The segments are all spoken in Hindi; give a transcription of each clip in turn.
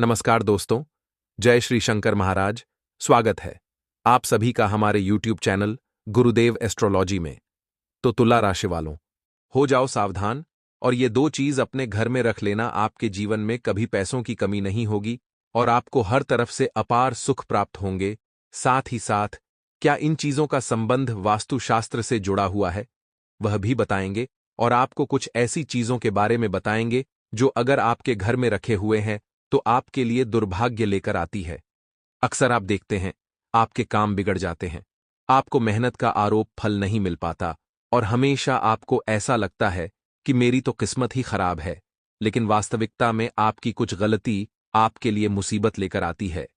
नमस्कार दोस्तों, जय श्री शंकर महाराज। स्वागत है आप सभी का हमारे यूट्यूब चैनल गुरुदेव एस्ट्रोलॉजी में। तो तुला राशि वालों, हो जाओ सावधान और ये दो चीज अपने घर में रख लेना। आपके जीवन में कभी पैसों की कमी नहीं होगी और आपको हर तरफ से अपार सुख प्राप्त होंगे। साथ ही साथ क्या इन चीजों का संबंध वास्तुशास्त्र से जुड़ा हुआ है वह भी बताएंगे और आपको कुछ ऐसी चीजों के बारे में बताएंगे जो अगर आपके घर में रखे हुए हैं तो आपके लिए दुर्भाग्य लेकर आती है। अक्सर आप देखते हैं आपके काम बिगड़ जाते हैं, आपको मेहनत का आरोप फल नहीं मिल पाता और हमेशा आपको ऐसा लगता है कि मेरी तो किस्मत ही खराब है। लेकिन वास्तविकता में आपकी कुछ गलती आपके लिए मुसीबत लेकर आती है।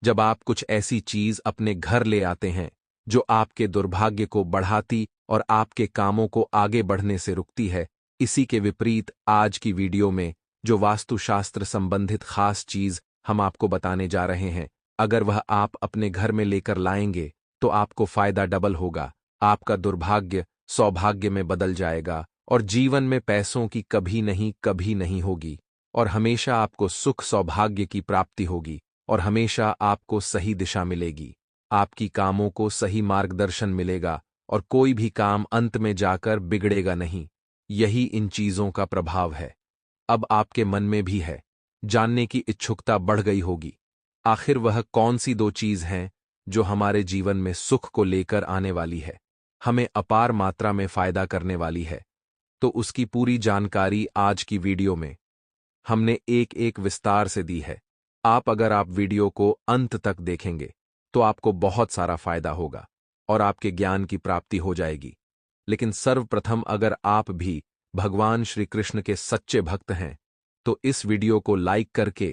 जब आप कुछ ऐसी चीज अपने घर ले आते हैं जो आपके दुर्भाग्य को बढ़ाती और आपके कामों को आगे बढ़ने से रुकती है। इसी के विपरीत आज की वीडियो में जो वास्तुशास्त्र संबंधित खास चीज हम आपको बताने जा रहे हैं, अगर वह आप अपने घर में लेकर लाएंगे तो आपको फायदा डबल होगा। आपका दुर्भाग्य सौभाग्य में बदल जाएगा और जीवन में पैसों की कभी नहीं होगी और हमेशा आपको सुख सौभाग्य की प्राप्ति होगी और हमेशा आपको सही दिशा मिलेगी। आपकी कामों को सही मार्गदर्शन मिलेगा और कोई भी काम अंत में जाकर बिगड़ेगा नहीं। यही इन चीजों का प्रभाव है। अब आपके मन में भी है, जानने की इच्छुकता बढ़ गई होगी। आखिर वह कौन सी दो चीज हैं जो हमारे जीवन में सुख को लेकर आने वाली है, हमें अपार मात्रा में फायदा करने वाली है। तो उसकी पूरी जानकारी आज की वीडियो में हमने एक एक विस्तार से दी है। अगर आप वीडियो को अंत तक देखेंगे तो आपको बहुत सारा फायदा होगा और आपके ज्ञान की प्राप्ति हो जाएगी। लेकिन सर्वप्रथम अगर आप भी भगवान श्री कृष्ण के सच्चे भक्त हैं तो इस वीडियो को लाइक करके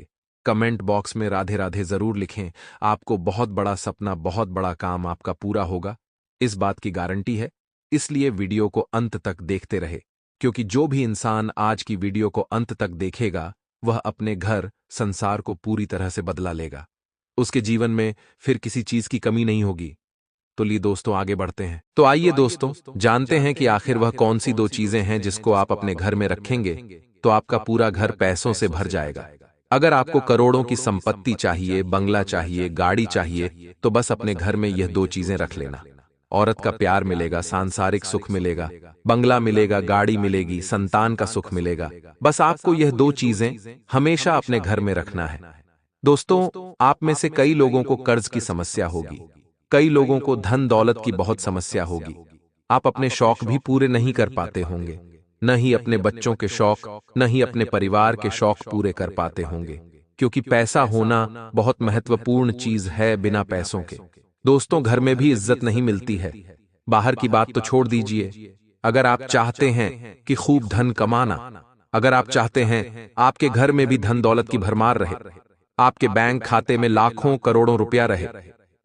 कमेंट बॉक्स में राधे राधे जरूर लिखें। आपको बहुत बड़ा सपना, बहुत बड़ा काम आपका पूरा होगा, इस बात की गारंटी है। इसलिए वीडियो को अंत तक देखते रहे, क्योंकि जो भी इंसान आज की वीडियो को अंत तक देखेगा वह अपने घर संसार को पूरी तरह से बदला लेगा। उसके जीवन में फिर किसी चीज की कमी नहीं होगी। तो ली दोस्तों, आगे बढ़ते हैं। तो आइए दोस्तों, जानते हैं कि आखिर वह कौन सी दो चीजें हैं जिसको आप अपने घर में रखेंगे तो आपका पूरा घर पैसों से भर जाएगा। अगर आपको करोड़ों की संपत्ति चाहिए, बंगला चाहिए, गाड़ी चाहिए, तो बस अपने घर में यह दो चीजें रख लेना। औरत का प्यार मिलेगा, सांसारिक सुख मिलेगा, बंगला मिलेगा, गाड़ी मिलेगी, संतान का सुख मिलेगा। बस आपको यह दो चीजें हमेशा अपने घर में रखना है। दोस्तों, आप में से कई लोगों को कर्ज की समस्या होगी, कई लोगों को धन दौलत की बहुत समस्या होगी। आप अपने शौक भी पूरे नहीं कर पाते होंगे, न ही अपने बच्चों के शौक, न ही अपने परिवार के शौक पूरे कर पाते होंगे, क्योंकि पैसा होना बहुत महत्वपूर्ण चीज है। बिना पैसों के दोस्तों घर में भी इज्जत नहीं मिलती है। बाहर की बात तो छोड़ दीजिए, अगर आप चाहते हैं कि खूब धन कमाना, अगर आप चाहते हैं आपके घर में भी धन दौलत की भरमार रहे, आपके बैंक खाते में लाखों करोड़ों रुपया रहे,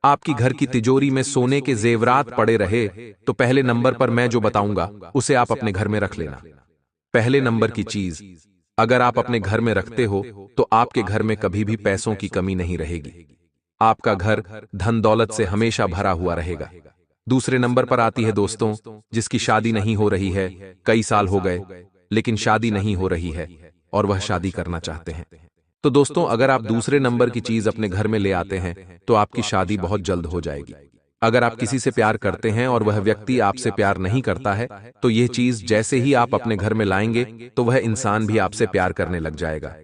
आपकी घर की तिजोरी में सोने के जेवरात पड़े रहे, तो पहले नंबर पर मैं जो बताऊंगा उसे आप अपने घर में रख लेना। पहले नंबर की चीज अगर आप अपने घर में रखते हो तो आपके घर में कभी भी पैसों की कमी नहीं रहेगी। आपका घर धन दौलत से हमेशा भरा हुआ रहेगा। दूसरे नंबर पर आती है दोस्तों, जिसकी शादी नहीं हो रही है, कई साल हो गए लेकिन शादी नहीं हो रही है और वह शादी करना चाहते हैं। तो दोस्तों, अगर आप दूसरे नंबर की चीज अपने घर में ले आते हैं तो आपकी शादी बहुत जल्द हो जाएगी। अगर आप किसी से प्यार करते हैं और वह व्यक्ति आपसे प्यार नहीं करता है, तो यह चीज जैसे ही आप अपने घर में लाएंगे तो वह इंसान भी आपसे प्यार करने लग जाएगा।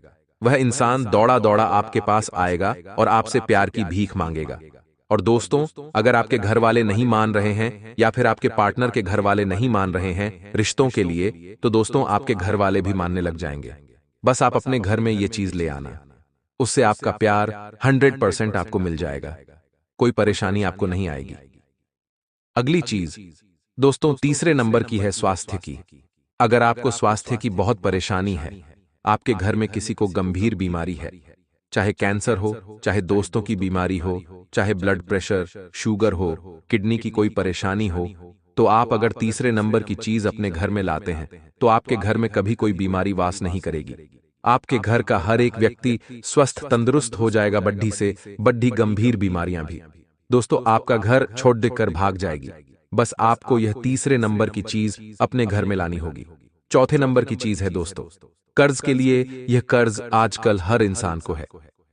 वह इंसान दौड़ा दौड़ा आपके पास आएगा और आपसे प्यार की भीख मांगेगा। और दोस्तों, अगर आपके घर वाले नहीं मान रहे हैं या फिर आपके पार्टनर के घर वाले नहीं मान रहे हैं रिश्तों के लिए, तो दोस्तों आपके घर वाले भी मानने लग जाएंगे। बस आप अपने घर में ये चीज ले आना, उससे आपका प्यार 100% आपको मिल जाएगा, कोई परेशानी आपको नहीं आएगी। अगली चीज दोस्तों तीसरे नंबर की है स्वास्थ्य की। अगर आपको स्वास्थ्य की बहुत परेशानी है, आपके घर में किसी को गंभीर बीमारी है, चाहे कैंसर हो, चाहे दोस्तों की बीमारी हो, चाहे ब्लड प्रेशर, शुगर हो, किडनी की कोई परेशानी हो, तो आप अगर तीसरे नंबर की चीज अपने घर में लाते हैं तो आपके घर में कभी कोई बीमारी वास नहीं करेगी। आपके घर का हर एक व्यक्ति स्वस्थ तंदुरुस्त हो जाएगा, बड्ढी से बड्ढी गंभीर बीमारियां भी दोस्तों आपका घर छोड़ देकर भाग जाएगी। बस आपको यह तीसरे नंबर की चीज अपने घर में लानी होगी। चौथे नंबर की चीज है दोस्तों कर्ज के लिए। यह कर्ज आजकल हर इंसान को है।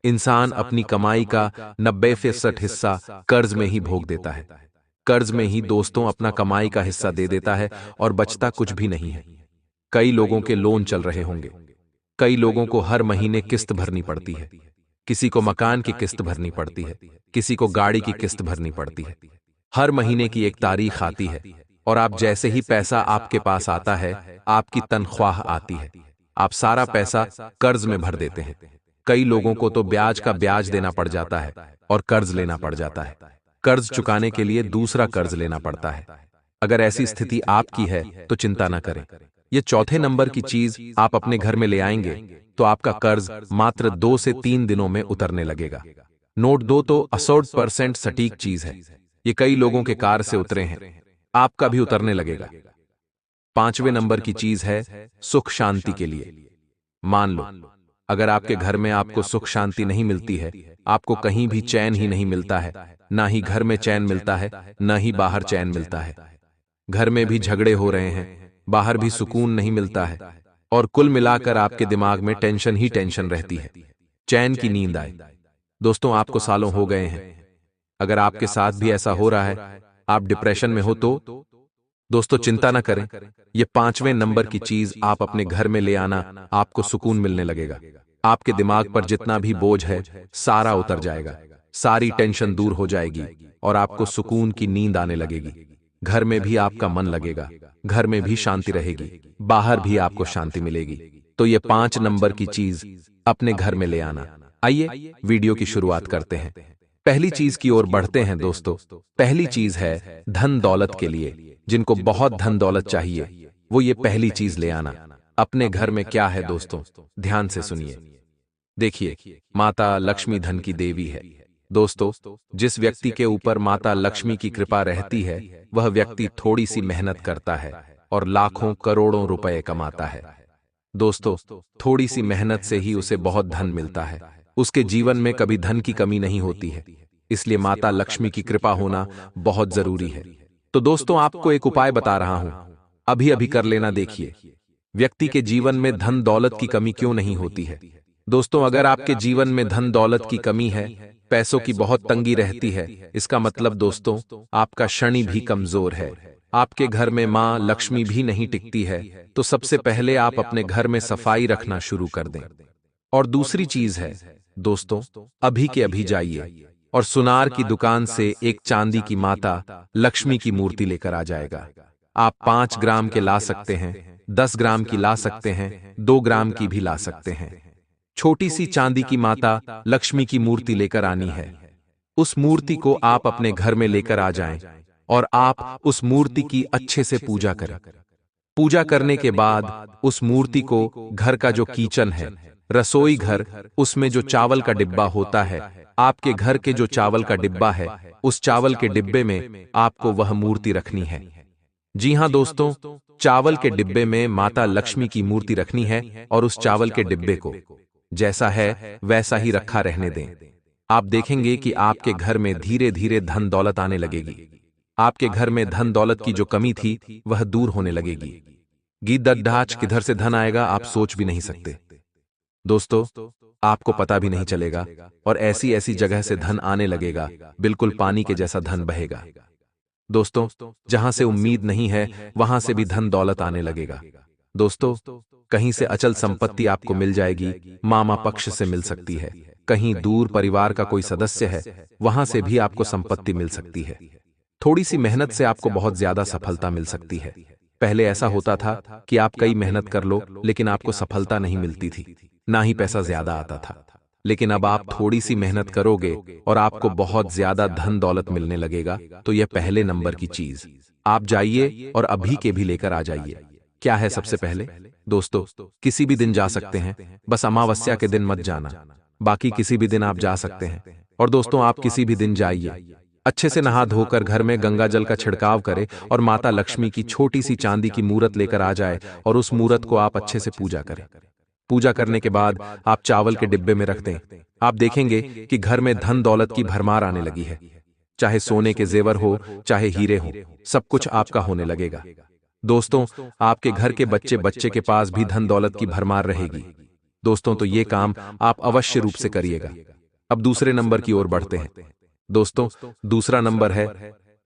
इंसान अपनी कमाई का 90% हिस्सा कर्ज में ही भोग देता है। कर्ज में ही दोस्तों अपना कमाई का हिस्सा दे देता है और बचता कुछ भी नहीं है। कई लोगों के लोन चल रहे होंगे, कई लोगों को हर महीने किस्त भरनी पड़ती है, किसी को मकान की किस्त भरनी पड़ती है, किसी को गाड़ी की किस्त भरनी पड़ती है। हर महीने की एक तारीख आती है और आप जैसे ही पैसा आपके पास आता है, आपकी तनख्वाह आती है, आप सारा पैसा कर्ज में भर देते हैं। कई लोगों को तो ब्याज का ब्याज देना पड़ जाता है और कर्ज लेना पड़ जाता है। कर्ज चुकाने के लिए दूसरा कर्ज लेना पड़ता है। अगर ऐसी स्थिति आपकी है तो चिंता न करें। ये चौथे नंबर की चीज आप अपने घर में ले आएंगे तो आपका कर्ज मात्र 2 से 3 दिनों में उतरने लगेगा। नोट 2 तो 80% सटीक चीज है। ये कई लोगों के कार से उतरे हैं, आपका भी उतरने लगेगा। पांचवें नंबर की चीज है सुख शांति के लिए। मान लो अगर आपके घर में आपको सुख शांति नहीं मिलती है, आपको कहीं भी चैन ही नहीं मिलता है, ना ही घर में चैन मिलता है, ना ही बाहर चैन मिलता है, घर में भी झगड़े हो रहे हैं, बाहर भी सुकून नहीं मिलता है, और कुल मिलाकर आपके दिमाग में टेंशन ही टेंशन रहती है, चैन की नींद आए। दोस्तों आपको सालों हो गए हैं। अगर आपके साथ भी ऐसा हो रहा है, आप डिप्रेशन में हो तो दोस्तों चिंता न करें, ये पांचवें नंबर की चीज आप अपने घर में ले आना, आपको सुकून मिलने लगेगा। आपके दिमाग पर जितना भी बोझ है सारा उतर जाएगा, सारी टेंशन दूर हो जाएगी और आपको सुकून की नींद आने लगेगी। घर में भी आपका मन लगेगा, घर में भी शांति रहेगी, बाहर भी आपको शांति मिलेगी। तो ये 5 नंबर की चीज अपने घर में ले आना। आइए वीडियो की शुरुआत करते हैं। पहली चीज की ओर बढ़ते हैं दोस्तों। पहली चीज है धन दौलत के लिए। जिनको बहुत धन दौलत चाहिए वो ये पहली चीज ले आना। अपने घर में क्या है दोस्तों, ध्यान से सुनिए। देखिए, माता लक्ष्मी धन की देवी है। दोस्तों जिस व्यक्ति के ऊपर माता लक्ष्मी की कृपा रहती है, वह व्यक्ति थोड़ी सी मेहनत करता है और लाखों करोड़ों रुपए कमाता है। दोस्तों थोड़ी सी मेहनत से ही उसे बहुत धन मिलता है। उसके जीवन में कभी धन की कमी नहीं होती है। इसलिए माता लक्ष्मी की कृपा होना बहुत जरूरी है। तो दोस्तों आपको एक उपाय बता रहा हूं, अभी अभी कर लेना। देखिए, व्यक्ति के जीवन में धन दौलत की कमी क्यों नहीं होती है। दोस्तों अगर आपके जीवन में धन दौलत की कमी है, पैसों की बहुत तंगी रहती है, इसका मतलब दोस्तों आपका शनि भी कमजोर है, आपके घर में मां लक्ष्मी भी नहीं टिकती है। तो सबसे पहले आप अपने घर में सफाई रखना शुरू कर दें। और दूसरी चीज है दोस्तों, अभी के अभी जाइए और सुनार की दुकान से एक चांदी की माता लक्ष्मी की मूर्ति लेकर आ जाएगा। आप 5 ग्राम के ला सकते हैं, 10 ग्राम की ला सकते हैं, 2 ग्राम की भी ला सकते हैं। छोटी सी चांदी की माता लक्ष्मी की मूर्ति लेकर आनी है। उस मूर्ति को आप अपने घर में लेकर आ जाएं और आप उस मूर्ति की अच्छे से पूजा करें। पूजा करने के बाद उस मूर्ति को घर का जो किचन है, रसोई घर, उसमें जो चावल का डिब्बा होता है, आपके घर के जो चावल का डिब्बा है, उस चावल के डिब्बे में आपको वह मूर्ति रखनी है। जी हां दोस्तों, चावल के डिब्बे में माता लक्ष्मी की मूर्ति रखनी है और उस चावल के डिब्बे को जैसा है वैसा ही रखा रहने दें। आप देखेंगे कि आपके घर में धीरे धीरे धन दौलत आने लगेगी। आपके घर में धन दौलत की जो कमी थी वह दूर होने लगेगी। गीदड़ाच किधर से धन आएगा आप सोच भी नहीं सकते। दोस्तों आपको पता भी नहीं चलेगा और ऐसी ऐसी जगह से धन आने लगेगा, बिल्कुल पानी के जैसा धन बहेगा। दोस्तों जहां से उम्मीद नहीं है वहां से भी धन दौलत आने लगेगा। दोस्तों कहीं से अचल संपत्ति आपको मिल जाएगी, मामा पक्ष से मिल सकती है, कहीं दूर परिवार का कोई सदस्य है वहां से भी आपको संपत्ति मिल सकती है। थोड़ी सी मेहनत से आपको बहुत ज्यादा सफलता मिल सकती है। पहले ऐसा होता था कि आप कई मेहनत कर लो लेकिन आपको सफलता नहीं मिलती थी, ना ही पैसा ज्यादा आता था। लेकिन अब आप थोड़ी सी मेहनत करोगे और आपको बहुत ज्यादा धन दौलत मिलने लगेगा। तो यह पहले नंबर की चीज आप जाइए और अभी के भी लेकर आ जाइए। क्या है सबसे पहले दोस्तों, किसी भी दिन जा सकते हैं, बस अमावस्या के दिन मत जाना, बाकी किसी भी दिन आप जा सकते हैं। और दोस्तों आप किसी भी दिन जाइए, अच्छे से नहा धोकर घर में गंगा जल का छिड़काव करें और माता लक्ष्मी की छोटी सी चांदी की मूर्त लेकर आ जाए और उस मूर्त को आप अच्छे से पूजा करें। पूजा करने के बाद आप चावल के डिब्बे में रख दें। आप देखेंगे कि घर में धन दौलत की भरमार आने लगी है। चाहे सोने के जेवर हो, चाहे हीरे हो, सब कुछ आपका होने लगेगा। दोस्तों आपके घर के बच्चे बच्चे के पास भी धन दौलत की भरमार रहेगी। दोस्तों तो ये काम आप अवश्य रूप से करिएगा। अब दूसरे नंबर की ओर बढ़ते हैं। दोस्तों, दूसरा नंबर है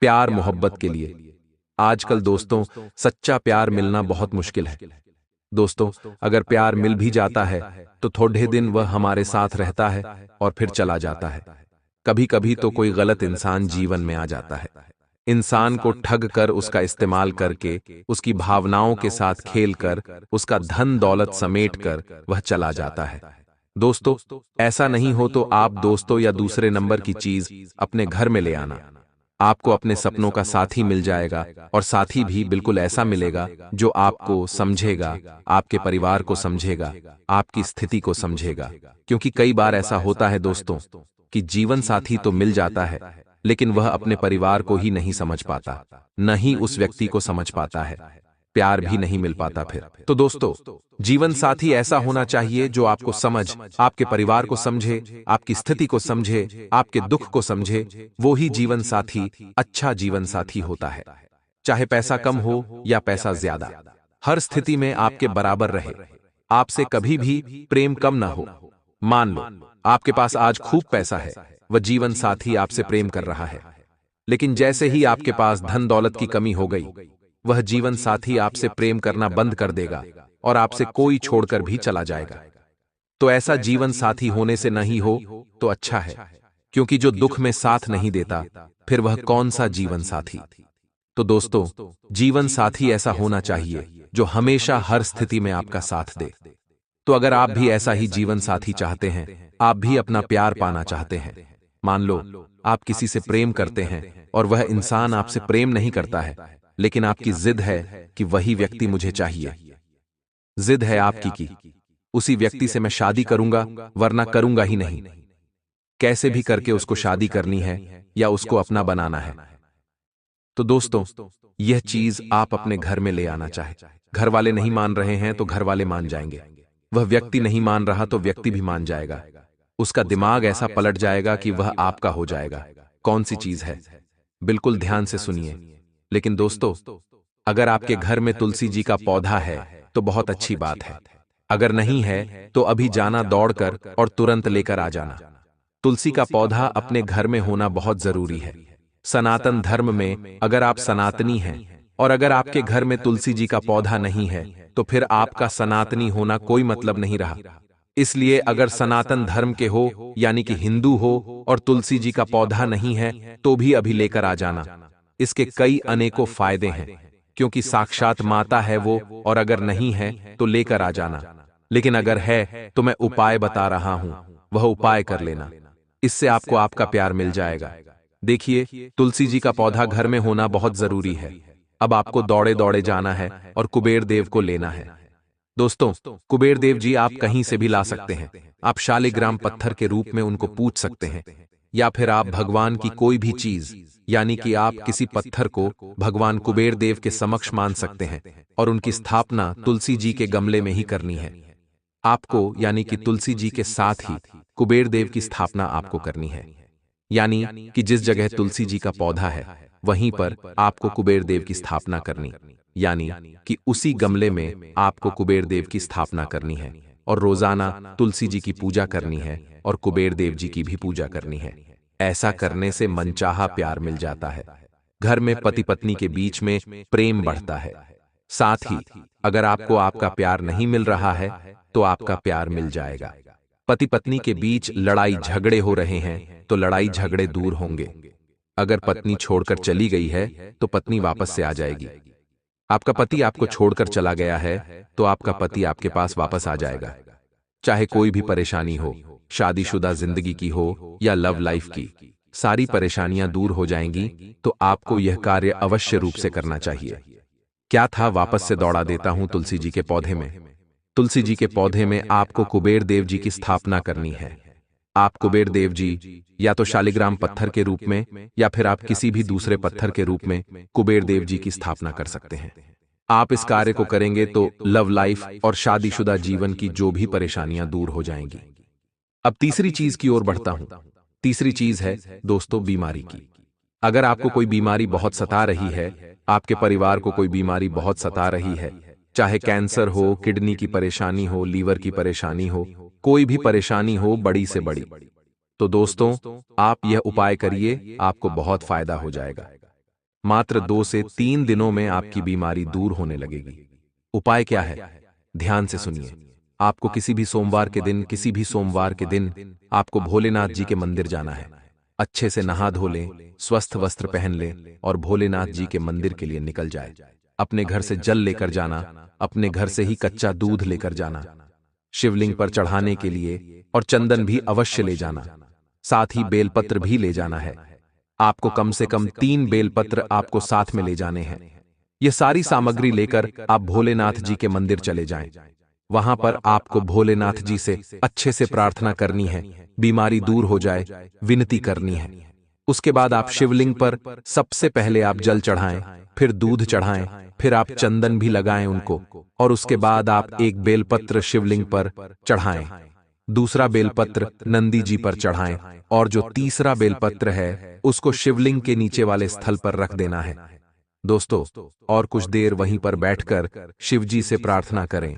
प्यार मोहब्बत के लिए। आजकल दोस्तों सच्चा प्यार मिलना बहुत मुश्किल है। दोस्तों, अगर प्यार मिल भी जाता है तो थोड़े दिन वह हमारे साथ रहता है और फिर चला जाता है। कभी कभी तो कोई गलत इंसान जीवन में आ जाता है। इंसान को ठग कर, उसका इस्तेमाल करके, उसकी भावनाओं के साथ खेल कर, उसका धन दौलत समेट कर वह चला जाता है। दोस्तों, ऐसा नहीं हो तो आप दोस्तों या दूसरे नंबर की चीज अपने घर में ले आना। आपको अपने सपनों का साथी मिल जाएगा, और साथी भी बिल्कुल ऐसा मिलेगा जो आपको समझेगा, आपके परिवार को समझेगा, आपकी स्थिति को समझेगा। क्योंकि कई बार ऐसा होता है दोस्तों कि जीवन साथी तो मिल जाता है, लेकिन वह अपने परिवार को ही नहीं समझ पाता, न ही उस व्यक्ति को समझ पाता है, प्यार भी नहीं मिल पाता फिर। तो दोस्तों, जीवन साथी ऐसा होना चाहिए जो आपको समझ, आपके परिवार को समझे, आपकी स्थिति को समझे, आपके दुख को समझे। वो ही जीवन साथी अच्छा जीवन साथी होता है। चाहे पैसा कम हो या पैसा ज्यादा, हर स्थिति में आपके बराबर रहे, आपसे कभी भी प्रेम कम ना हो। मान लो आपके पास आज खूब पैसा है, वह जीवन साथी आपसे प्रेम कर रहा है, लेकिन जैसे ही आपके पास धन दौलत की कमी हो गई, वह जीवन साथी आपसे प्रेम करना बंद कर देगा और आपसे कोई छोड़कर भी चला जाएगा। तो ऐसा जीवन साथी होने से नहीं हो तो अच्छा है, क्योंकि जो दुख में साथ नहीं देता, फिर वह कौन सा जीवन साथी। तो दोस्तों, जीवन साथी ऐसा होना चाहिए जो हमेशा हर स्थिति में आपका साथ दे। तो अगर आप भी ऐसा ही जीवन साथी चाहते हैं, आप भी अपना प्यार पाना चाहते हैं, मान लो आप किसी से प्रेम करते हैं और वह इंसान आपसे प्रेम नहीं करता है, लेकिन आपकी जिद है कि वही व्यक्ति मुझे चाहिए। जिद है आपकी कि उसी व्यक्ति से मैं शादी करूंगा, वरना करूंगा ही नहीं। कैसे भी करके उसको शादी करनी है या उसको अपना बनाना है। तो दोस्तों, यह चीज आप अपने घर में ले आना चाहे। घर वाले नहीं मान रहे हैं तो घर वाले मान जाएंगे, वह व्यक्ति नहीं मान रहा तो व्यक्ति भी मान जाएगा। उसका दिमाग ऐसा पलट जाएगा कि वह आपका हो जाएगा। कौन सी चीज है, बिल्कुल ध्यान से सुनिए। लेकिन दोस्तों, अगर आपके घर में तुलसी जी का पौधा है तो बहुत अच्छी बात है। अगर नहीं है तो अभी जाना दौड़कर और तुरंत लेकर आ जाना। तुलसी का पौधा अपने घर में होना बहुत जरूरी है। सनातन धर्म में अगर आप सनातनी हैं और अगर आपके घर में तुलसी जी का पौधा नहीं है, तो फिर आपका सनातनी होना कोई मतलब नहीं रहा। इसलिए अगर सनातन धर्म के हो, यानी कि हिंदू हो, और तुलसी जी का पौधा नहीं है, तो भी अभी लेकर आ जाना। इसके कई अनेकों फायदे हैं, क्योंकि साक्षात माता है वो, और अगर नहीं है तो लेकर आ जाना। लेकिन अगर है तो मैं उपाय बता रहा हूं, वह उपाय कर लेना, इससे आपको आपका प्यार मिल जाएगा। देखिए, तुलसी जी का पौधा घर में होना बहुत जरूरी है। अब आपको दौड़े दौड़े जाना है और कुबेर देव को लेना है। दोस्तों, कुबेर देव जी आप कहीं से भी ला सकते हैं। आप शालिग्राम पत्थर के रूप में उनको पूज सकते हैं, या फिर आप भगवान की कोई भी चीज, यानी कि आप किसी पत्थर को भगवान कुबेर देव के समक्ष मान सकते हैं, और उनकी स्थापना तुलसी जी के गमले में ही करनी है। आपको, यानी कि तुलसी जी के साथ ही कुबेर देव की स्थापना आपको करनी है। यानी कि जिस जगह तुलसी जी का पौधा है, वहीं पर आपको कुबेर देव की स्थापना करनी, यानी कि उसी गमले में आपको कुबेर देव की स्थापना करनी है, और रोजाना तुलसी जी की पूजा करनी है और कुबेर देव जी की भी पूजा करनी है। ऐसा करने से मनचाहा प्यार मिल जाता है। घर में पति पत्नी के बीच में प्रेम बढ़ता है। साथ ही अगर आपको आपका प्यार नहीं मिल रहा है तो आपका प्यार मिल जाएगा। पति पत्नी के बीच लड़ाई झगड़े हो रहे हैं तो लड़ाई झगड़े दूर होंगे। अगर पत्नी छोड़कर चली गई है तो पत्नी वापस से आ जाएगी। आपका पति आपको छोड़कर चला गया है तो आपका पति आपके पास वापस आ जाएगा। चाहे कोई भी परेशानी हो, शादीशुदा जिंदगी की हो या लव लाइफ की, सारी परेशानियां दूर हो जाएंगी। तो आपको यह कार्य अवश्य रूप से करना चाहिए। क्या था, वापस से दौड़ा देता हूं तुलसी जी के पौधे में। तुलसी जी के पौधे में आपको कुबेर देव जी की स्थापना करनी है। आप कुबेर देव जी या तो शालिग्राम पत्थर के रूप में या फिर आप किसी भी दूसरे पत्थर के रूप में कुबेर देव जी की स्थापना कर सकते हैं। आप इस कार्य को करेंगे तो लव लाइफ और शादीशुदा जीवन की जो भी परेशानियां दूर हो जाएंगी। अब तीसरी चीज की ओर बढ़ता हूं। तीसरी चीज है दोस्तों, बीमारी की। अगर आपको कोई बीमारी बहुत सता रही है, आपके परिवार को कोई बीमारी बहुत सता रही है, चाहे कैंसर हो, किडनी की परेशानी हो, लीवर की परेशानी हो, कोई भी परेशानी हो बड़ी से बड़ी, तो दोस्तों आप यह उपाय करिए, आपको बहुत फायदा हो जाएगा। मात्र 2 से 3 दिनों में आपकी बीमारी दूर होने लगेगी। उपाय क्या है? ध्यान से सुनिए। आपको किसी भी सोमवार के दिन आपको भोलेनाथ जी के मंदिर जाना है। अच्छे से नहा धो लें, स्वस्थ वस्त्र पहन लें और भोलेनाथ जी के मंदिर के लिए निकल जाए। अपने घर से जल लेकर जाना, अपने घर से ही कच्चा दूध लेकर जाना, शिवलिंग पर चढ़ाने के लिए, और चंदन भी अवश्य ले जाना। साथ ही बेलपत्र भी ले जाना है। आपको कम से कम 3 बेलपत्र आपको साथ में ले जाने हैं। ये सारी सामग्री लेकर आप भोलेनाथ जी के मंदिर चले जाएं। वहां पर आपको भोलेनाथ जी से अच्छे से प्रार्थना करनी है, बीमारी दूर हो जाए, विनती करनी है। उसके बाद आप शिवलिंग पर सबसे पहले आप जल चढ़ाएं, फिर दूध चढ़ाएं, फिर आप चंदन भी लगाएं उनको, और उसके बाद आप एक बेलपत्र शिवलिंग पर चढ़ाएं, दूसरा बेलपत्र नंदी जी पर चढ़ाएं, और जो तीसरा बेलपत्र है उसको शिवलिंग के नीचे वाले स्थल पर रख देना है। दोस्तों, और कुछ देर वहीं पर बैठकर शिवजी से प्रार्थना करें,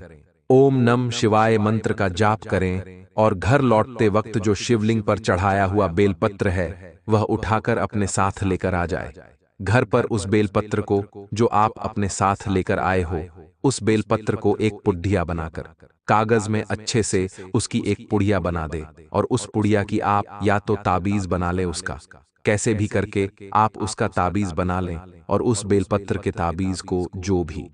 ओम नम शिवाय मंत्र का जाप करें, और घर लौटते वक्त जो शिवलिंग पर चढ़ाया हुआ बेलपत्र है वह उठाकर अपने साथ लेकर आ जाए। घर पर उस बेलपत्र को जो आप अपने साथ लेकर आए हो, उस बेलपत्र को एक पुड़िया बनाकर कागज में अच्छे से उसकी एक पुड़िया बना दे, और उस पुड़िया की आप या तो ताबीज बना ले, उसका कैसे भी करके आप उसका ताबीज बना लें, और उस बेलपत्र के ताबीज को जो भी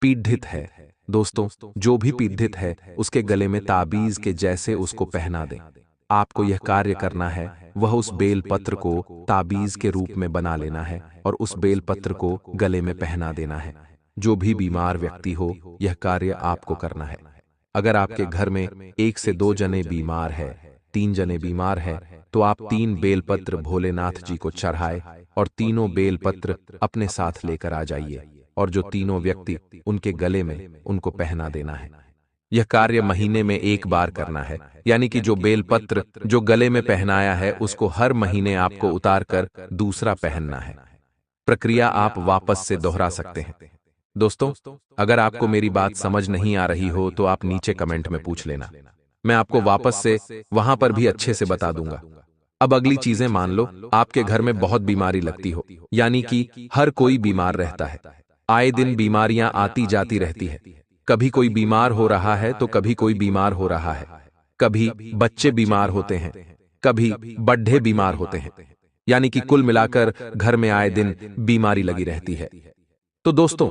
पीढ़ित है, दोस्तों जो भी पीढ़ित है उसके गले में ताबीज के जैसे उसको पहना दें। आपको यह कार्य करना है, वह उस बेलपत्र को ताबीज के रूप में बना लेना है और उस बेलपत्र को गले में पहना देना है। जो भी बीमार व्यक्ति हो, यह कार्य आपको करना है। अगर आपके घर में 1 से 2 जने बीमार है, 3 जने बीमार है, तो आप 3 बेलपत्र भोलेनाथ जी को चढ़ाए और तीनों बेलपत्र अपने साथ लेकर आ जाइए, और जो तीनों व्यक्ति उनके गले में उनको पहना देना है। यह कार्य महीने में 1 बार करना है, यानी कि जो बेलपत्र जो गले में पहनाया है उसको हर महीने आपको उतार कर दूसरा पहनना है। प्रक्रिया आप वापस से दोहरा सकते हैं। दोस्तों, अगर आपको मेरी बात समझ नहीं आ रही हो तो आप नीचे कमेंट में पूछ लेना, मैं आपको वापस से वहां पर भी अच्छे से बता दूंगा। अब अगली चीजें, मान लो आपके घर में बहुत बीमारी लगती हो, यानी कि हर कोई बीमार रहता है, आए दिन बीमारियां आती जाती रहती है। कभी कोई बीमार हो रहा है तो कभी कोई बीमार हो रहा है, कभी बच्चे बीमार होते हैं, कभी बड्ढे बीमार होते हैं, यानी कि कुल मिलाकर घर में आए दिन बीमारी लगी रहती है। तो दोस्तों,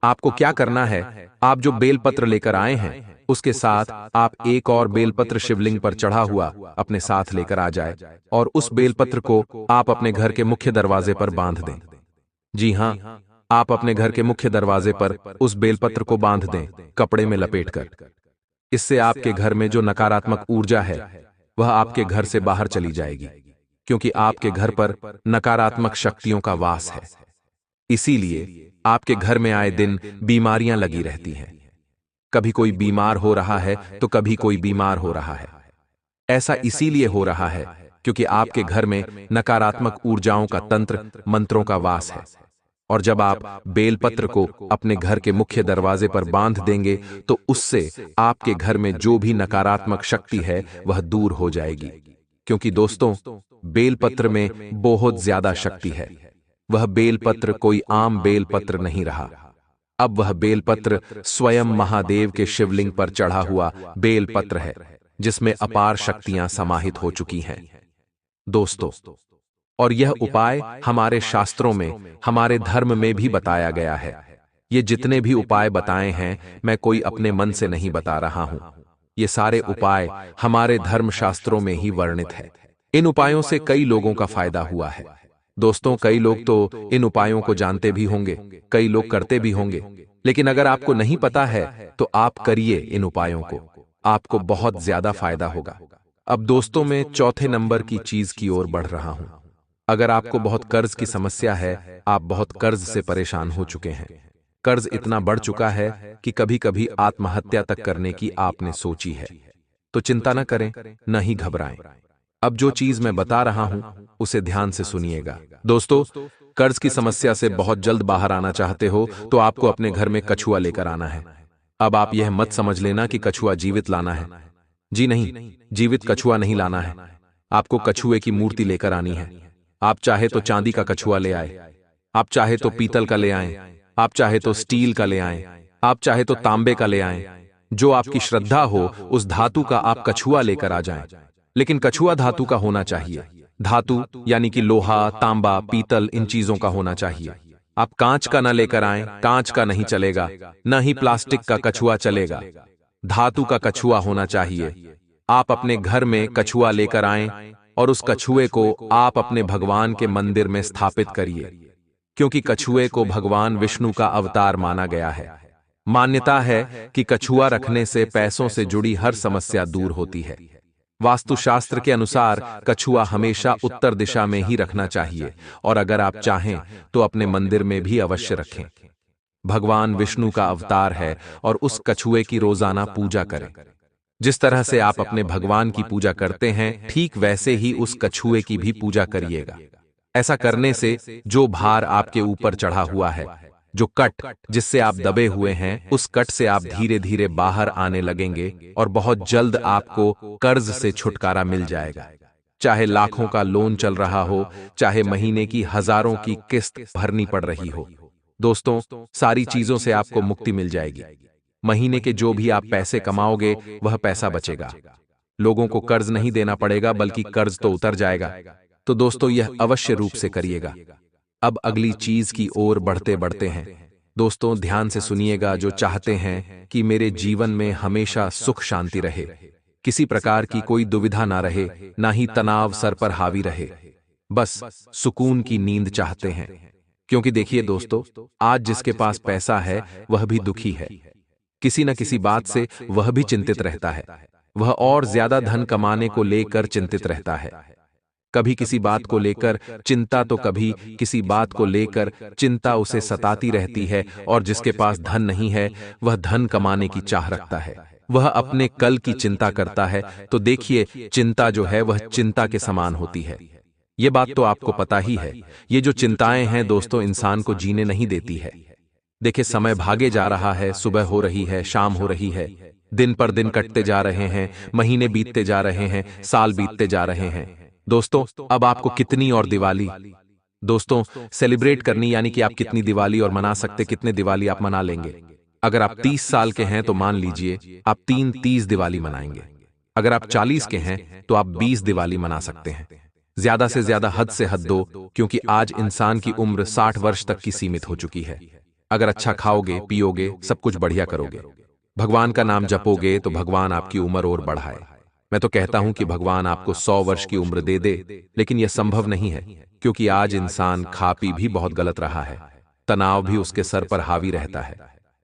आपको क्या करना है, आप जो बेलपत्र लेकर आए हैं उसके साथ आप एक और बेलपत्र शिवलिंग पर चढ़ा हुआ अपने साथ लेकर आ जाए, और उस बेलपत्र को आप अपने घर के मुख्य दरवाजे पर बांध दें। जी हां, आप अपने घर के मुख्य दरवाजे पर उस बेलपत्र को बांध दें, कपड़े में लपेटकर। इससे आपके घर में जो नकारात्मक ऊर्जा है वह आपके घर से बाहर चली जाएगी, क्योंकि आपके घर पर नकारात्मक शक्तियों का वास है। इसीलिए आपके घर में आए दिन बीमारियां लगी रहती हैं। कभी कोई बीमार हो रहा है तो कभी कोई बीमार हो रहा है। ऐसा इसीलिए हो रहा है क्योंकि आपके घर में नकारात्मक ऊर्जाओं का तंत्र, मंत्रों का वास है। और जब आप बेलपत्र को अपने घर के मुख्य दरवाजे पर बांध देंगे तो उससे आपके घर में जो भी नकारात्मक शक्ति है वह दूर हो जाएगी। क्योंकि दोस्तों, बेलपत्र में बहुत ज्यादा शक्ति है। वह बेलपत्र कोई आम बेलपत्र नहीं रहा। अब वह बेलपत्र स्वयं महादेव के शिवलिंग पर चढ़ा हुआ बेलपत्र है, जिसमें अपार शक्तियां समाहित हो चुकी हैं। दोस्तों, और यह उपाय हमारे शास्त्रों में, हमारे धर्म में भी बताया गया है। ये जितने भी उपाय बताए हैं, मैं कोई अपने मन से नहीं बता रहा हूं। ये सारे उपाय हमारे धर्म शास्त्रों में ही वर्णित है। इन उपायों से कई लोगों का फायदा हुआ है। दोस्तों, कई लोग तो इन उपायों को जानते भी होंगे, कई लोग करते भी होंगे, लेकिन अगर आपको नहीं पता है तो आप करिए इन उपायों को, आपको बहुत ज्यादा फायदा होगा। अब दोस्तों, मैं चौथे नंबर की चीज की ओर बढ़ रहा हूं। अगर आपको बहुत कर्ज की समस्या है, आप बहुत कर्ज से परेशान हो चुके हैं, कर्ज इतना बढ़ चुका है कि कभी कभी आत्महत्या तक करने की आपने सोची है, तो चिंता न करें, न ही घबराएं। अब जो चीज मैं बता रहा हूं उसे ध्यान से सुनिएगा। दोस्तों, कर्ज की समस्या से बहुत जल्द बाहर आना चाहते हो तो आपको अपने घर में कछुआ लेकर आना है। अब आप यह मत समझ लेना कि कछुआ जीवित लाना है। जी नहीं, जीवित कछुआ नहीं लाना है। आपको कछुए की मूर्ति लेकर आनी है। आप चाहे तो चांदी का कछुआ ले आए, आप चाहे तो पीतल का ले आएं, आप चाहे तो स्टील का ले आएं, आप चाहे तो तांबे का ले आएं। जो आपकी श्रद्धा हो उस धातु का आप कछुआ लेकर आ जाएं। लेकिन कछुआ धातु का होना चाहिए। धातु यानी कि लोहा, तांबा, पीतल, इन चीजों का होना चाहिए। आप कांच का न लेकर आएं, कांच का नहीं चलेगा, न ही प्लास्टिक का कछुआ चलेगा। धातु का कछुआ होना चाहिए। आप अपने घर में कछुआ लेकर आएं और उस कछुए को आप अपने भगवान के मंदिर में स्थापित करिए, क्योंकि कछुए को भगवान विष्णु का अवतार माना गया है। मान्यता है कि कछुआ रखने से पैसों से जुड़ी हर समस्या दूर होती है। वास्तुशास्त्र के अनुसार कछुआ हमेशा उत्तर दिशा में ही रखना चाहिए और अगर आप चाहें तो अपने मंदिर में भी अवश्य रखें। भगवान विष्णु का अवतार है और उस कछुए की रोजाना पूजा करें। जिस तरह से आप अपने भगवान की पूजा करते हैं, ठीक वैसे ही उस कछुए की भी पूजा करिएगा। ऐसा करने से जो भार आपके ऊपर चढ़ा हुआ है, जो कट जिससे आप दबे हुए हैं, उस कट से आप धीरे धीरे बाहर आने लगेंगे और बहुत जल्द आपको कर्ज से छुटकारा मिल जाएगा। चाहे लाखों का लोन चल रहा हो, चाहे महीने की हजारों की किस्त भरनी पड़ रही हो। दोस्तों, सारी चीजों से आपको मुक्ति मिल जाएगी। महीने के जो भी आप पैसे कमाओगे वह पैसा बचेगा। लोगों को कर्ज नहीं देना पड़ेगा, बल्कि कर्ज तो उतर जाएगा। तो दोस्तों, यह अवश्य रूप से करिएगा। अब अगली चीज की ओर बढ़ते बढ़ते हैं। दोस्तों, ध्यान से सुनिएगा। जो चाहते हैं कि मेरे जीवन में हमेशा सुख शांति रहे, किसी प्रकार की कोई दुविधा ना रहे, ना ही तनाव सर पर हावी रहे, बस सुकून की नींद चाहते हैं। क्योंकि देखिए दोस्तों, आज जिसके पास पैसा है वह भी दुखी है। किसी न किसी बात से वह भी चिंतित रहता है। वह और ज्यादा धन कमाने को लेकर चिंतित रहता है। कभी किसी बात को लेकर चिंता तो कभी किसी बात को लेकर चिंता उसे सताती रहती है। और जिसके पास धन नहीं है वह धन कमाने की चाह रखता है। वह अपने कल की चिंता करता है। तो देखिए, चिंता जो है वह चिंता के समान होती है। ये बात तो आपको पता ही है। ये जो चिंताएं हैं दोस्तों, इंसान को जीने नहीं देती है। देखिए, समय भागे जा रहा है, सुबह हो रही है, शाम हो रही है, दिन पर दिन कटते जा रहे हैं, महीने बीतते जा रहे हैं, साल बीतते जा रहे हैं। दोस्तों, अब आपको कितनी और दिवाली दोस्तों सेलिब्रेट करनी, यानी कि आप कितनी दिवाली और मना सकते, कितने दिवाली आप मना लेंगे। अगर आप 30 साल के हैं तो मान लीजिए आप 30 दिवाली मनाएंगे। अगर आप 40 के हैं तो आप 20 दिवाली मना सकते हैं। ज्यादा से ज्यादा हद से हद दो, क्योंकि आज इंसान की उम्र 60 वर्ष तक की सीमित हो चुकी है। अगर अच्छा खाओगे, पियोगे, सब कुछ बढ़िया करोगे, भगवान का नाम जपोगे, तो भगवान आपकी उम्र और बढ़ाए। मैं तो कहता हूं कि भगवान आपको 100 वर्ष की उम्र दे दे, लेकिन यह संभव नहीं है, क्योंकि आज इंसान खा पी भी बहुत गलत रहा है। तनाव भी उसके सर पर हावी रहता है।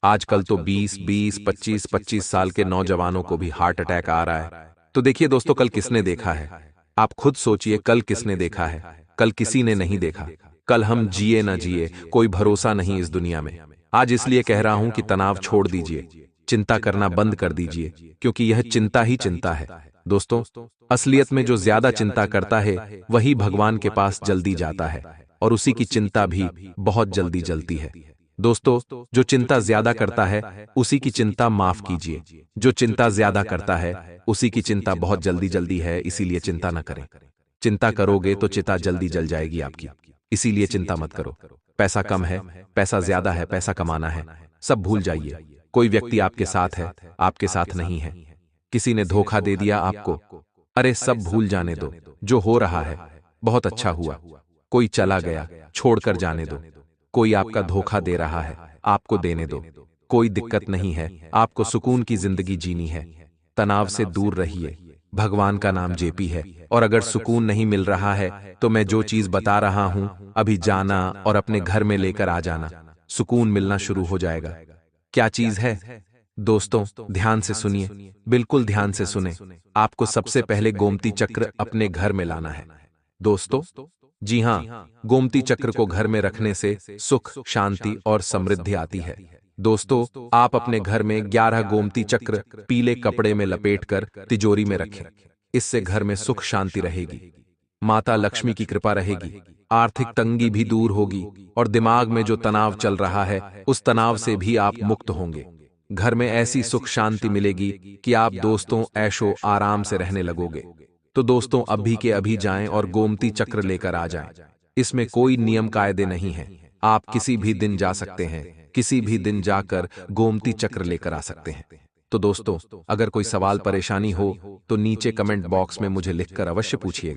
आजकल तो 20-20, 25-25 साल के नौजवानों को भी हार्ट अटैक आ रहा है। तो देखिए दोस्तों, कल किसने देखा है? आप खुद सोचिए, कल किसने देखा है? कल किसी ने नहीं देखा। कल हम जिए न जिए, कोई भरोसा नहीं इस दुनिया में। आज इसलिए कह रहा हूं कि तनाव छोड़ दीजिए, चिंता करना बंद कर दीजिए, क्योंकि यह चिंता ही चिंता है। दोस्तों, असलियत में जो ज्यादा चिंता करता है वही भगवान के पास जल्दी जाता है, और उसी की चिंता भी बहुत जल्दी जलती है। दोस्तों, जो चिंता ज्यादा करता है उसी की चिंता माफ कीजिए। जो चिंता ज्यादा करता है उसी की चिंता बहुत जल्दी जल्दी है, इसीलिए चिंता न करें। चिंता करोगे तो चिता जल्दी जल जाएगी आपकी, इसीलिए चिंता मत करो। पैसा कम है, पैसा ज्यादा है, पैसा कमाना है, सब भूल जाइए। कोई व्यक्ति आपके साथ है, आपके साथ नहीं है। किसी ने धोखा दे दिया आपको, अरे सब भूल जाने दो। जो हो रहा है बहुत अच्छा हुआ। कोई चला गया, छोड़कर जाने दो। कोई आपका धोखा दे रहा है, आपको देने दो। कोई दिक्कत नहीं है, आपको सुकून की जिंदगी जीनी है। तनाव से दूर रहिए, भगवान का नाम जेपी है। और अगर सुकून नहीं मिल रहा है तो मैं जो चीज बता रहा हूं, अभी जाना और अपने घर में लेकर आ जाना, सुकून मिलना शुरू हो जाएगा। क्या चीज है दोस्तों? ध्यान से सुनिए, बिल्कुल ध्यान से सुने। आपको सबसे पहले गोमती चक्र अपने घर में लाना है। दोस्तों, जी हां, गोमती चक्र को घर में रखने से सुख, शांति और समृद्धि आती है। दोस्तों, आप अपने घर में 11 गोमती चक्र पीले कपड़े में लपेटकर तिजोरी में रखें। इससे घर में सुख शांति रहेगी, माता लक्ष्मी की कृपा रहेगी, आर्थिक तंगी भी दूर होगी और दिमाग में जो तनाव चल रहा है उस तनाव से भी आप मुक्त होंगे। घर में ऐसी सुख शांति मिलेगी कि आप दोस्तों ऐशो आराम से रहने लगोगे। तो दोस्तों अभी के अभी जाएं और गोमती चक्र लेकर आ जाएं। इसमें कोई नियम कायदे नहीं है, आप किसी भी दिन जा सकते हैं, किसी भी दिन जाकर गोमती चक्र लेकर आ सकते हैं। तो दोस्तों, अगर कोई सवाल परेशानी हो तो नीचे कमेंट बॉक्स में मुझे लिखकर अवश्य पूछिएगा।